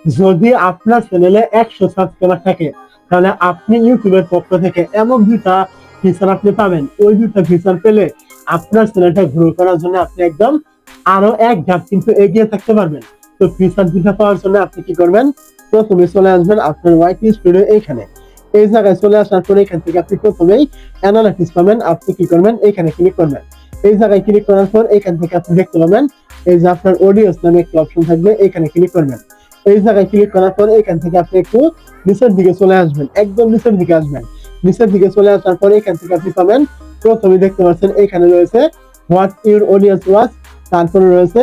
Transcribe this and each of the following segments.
যদি আপনার চ্যানেলে 100 সাবস্ক্রাইবার থাকে, তাহলে আপনি ইউটিউবের পক্ষ থেকে এমন দুইটা ফিচার আপনি পাবেন। ওই দুইটা ফিচার পেলে আপনার চ্যানেলটা গ্রো করার জন্য আপনি একদম আরো এক ধাপ কিন্তু এগিয়ে থাকতে পারবেন। তো ফিচার দুইটা পাওয়ার জন্য আপনি কি করবেন? প্রথমে চলে আসবেন আপনার ওয়াইটি স্টুডিও এইখানে। এই জায়গায় চলে আসার পরে এখান থেকে আপনি প্রথমেই অ্যানালাইসিস পাবেন। আপনি কি করবেন? এখানে ক্লিক করবেন। এই জায়গায় ক্লিক করার পর এখান থেকে আপনি দেখতে পাবেন এই যে আপনার অডিয়েন্স নামে একটা অপশন থাকবে, এখানে ক্লিক করবেন। এই জায়গায় ক্লিক করার পর এখান থেকে আপনি একটু নিচের দিকে চলে আসবেন, একদম নিচের দিকে আসবেন। নিচের দিকে চলে আসার পরে এখান থেকে আপনি পাবেন, প্রথমে দেখতে পাচ্ছেন এখানে রয়েছে হোয়াট ইউর অডিয়েন্স ওয়াচ, তারপরে রয়েছে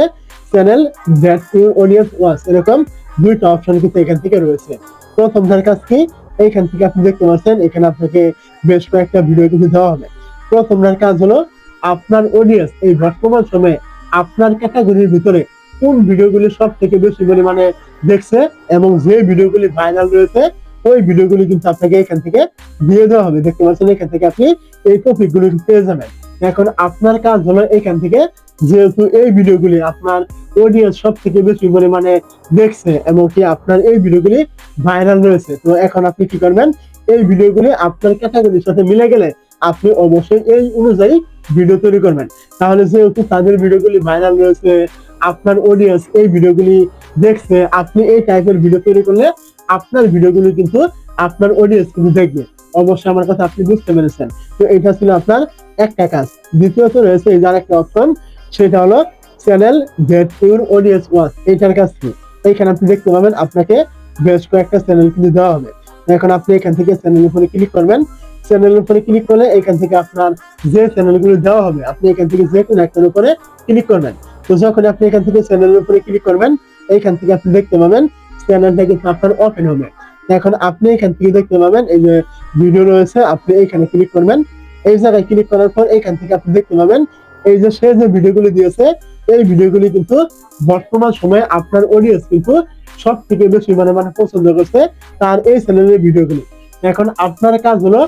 channel that your audience watch. এরকম দুইটা অপশন কিন্তু এখান থেকে রয়েছে। প্রথমটার কাজ কি? এইখান থেকে আপনি দেখতে পাচ্ছেন এখানে আপনাকে বেশ কয়েকটা ভিডিও কিন্তু দেওয়া হবে। প্রথমটার কাজ হলো আপনার অডিয়েন্স এই বর্তমান সময়ে আপনার ক্যাটাগরির ভিতরে কোন ভিডিওগুলি সব থেকে বেশি পরিমাণে দেখছে এবং যে ভিডিওগুলি ভাইরাল রয়েছে ওই ভিডিওগুলি কিন্তু আপনাকে এখান থেকে দিয়ে দেওয়া হবে। দেখতে পাচ্ছেন এখান থেকে আপনি এই টপিকগুলো পেয়ে যাবেন। এখন আপনার কাজ হলো এখান থেকে, যেহেতু এই ভিডিওগুলি আপনার অডিয়েন্স সব থেকে বেশি পরিমাণে দেখছে এবং কি আপনার এই ভিডিওগুলি ভাইরাল রয়েছে, তো এখন আপনি কি করবেন? এই ভিডিওগুলি আপনার ক্যাটাগরির সাথে মিলে গেলে আপনি অবশ্যই এই অনুযায়ী ভিডিও তৈরি করবেন। তাহলে যেহেতু তাদের ভিডিওগুলি ভাইরাল রয়েছে, আপনার অডিয়েন্স এই ভিডিওগুলি দেখছে, আপনি এই টাইপের ভিডিও তৈরি করলে আপনার ভিডিওগুলি কিন্তু আপনার অডিয়েন্স কিন্তু দেখবে। অবশ্যই আমার কথা আপনি বুঝতে পেরেছেন। তো এটা ছিল আপনার একটা কাজ। দ্বিতীয়ত রয়েছে এই যার একটা অপশন, সেটা হলো channel that your audience watch. এইটার কাজ কি? এইখানে আপনি দেখতে পাবেন আপনাকে বেশ কয়েকটা চ্যানেল কিন্তু দেওয়া হবে। এখন আপনি এখান থেকে চ্যানেলের উপরে ক্লিক করবেন। চ্যানেলের উপরে ক্লিক করলে এখান থেকে আপনার যে চ্যানেলগুলো দেওয়া হবে আপনি এখান থেকে যে কোনো একটার উপরে ক্লিক করবেন। তো যখন আপনি এখান থেকে চ্যানেলের উপরে ক্লিক করবেন, এইখান থেকে আপনি দেখতে পাবেন চ্যানেলটা কিন্তু আপনার ওপেন হবে। এখন আপনি এখান থেকে দেখতে পাবেন এই যে ভিডিও রয়েছে, আপনি এখানে ক্লিক করবেন। এই জায়গায় ক্লিক করার পর এখান থেকে আপনি দেখতে পাবেন এই যে সে যে ভিডিওগুলি দিয়েছে এই ভিডিওগুলি কিন্তু বর্তমান সময়ে আপনার অডিয়েন্স কিন্তু সব থেকে বেশি মানে পছন্দ করছে তার এই চ্যানেলের ভিডিওগুলি। এখন আপনার কাজ হলো,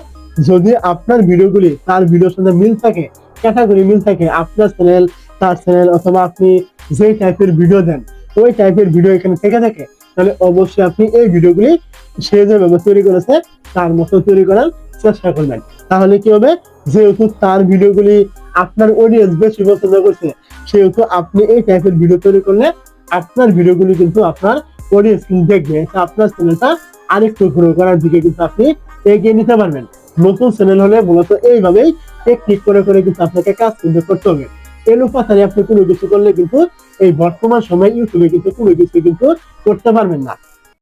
যদি আপনার ভিডিওগুলি তার ভিডিওর সাথে মিল থাকে, ক্যাটাগরি মিল থাকে, আপনার চ্যানেল তার চ্যানেল অথবা আপনি যে টাইপের ভিডিও দেন ওই টাইপের ভিডিও এখানে থেকে থাকে, তাহলে অবশ্যই আপনি এই ভিডিওগুলি সে যেভাবে তৈরি করেছে তার মতো তৈরি করার চেষ্টা করবেন। তাহলে কি হবে? যেহেতু তার ভিডিওগুলি আপনার অডিয়েন্স বেশি পছন্দ করছে, সেহেতু আপনি এই টাইপের ভিডিও তৈরি করলে আপনার ভিডিওগুলি কিন্তু আপনার অডিয়েন্স কিন্তু দেখবে। আপনার চ্যানেলটা আরেকটু গ্রো করার দিকে কিন্তু আপনি এগিয়ে নিতে পারবেন। নতুন চ্যানেল হলে মূলত এইভাবেই টেকনিক করে করে কিন্তু আপনাকে কাজ কিন্তু করতে হবে। এলোপাথারি আপনি কোনো কিছু করলে কিন্তু এই বর্তমান সময় ইউটিউবে কিন্তু কোনো কিছু কিন্তু করতে পারবেন না।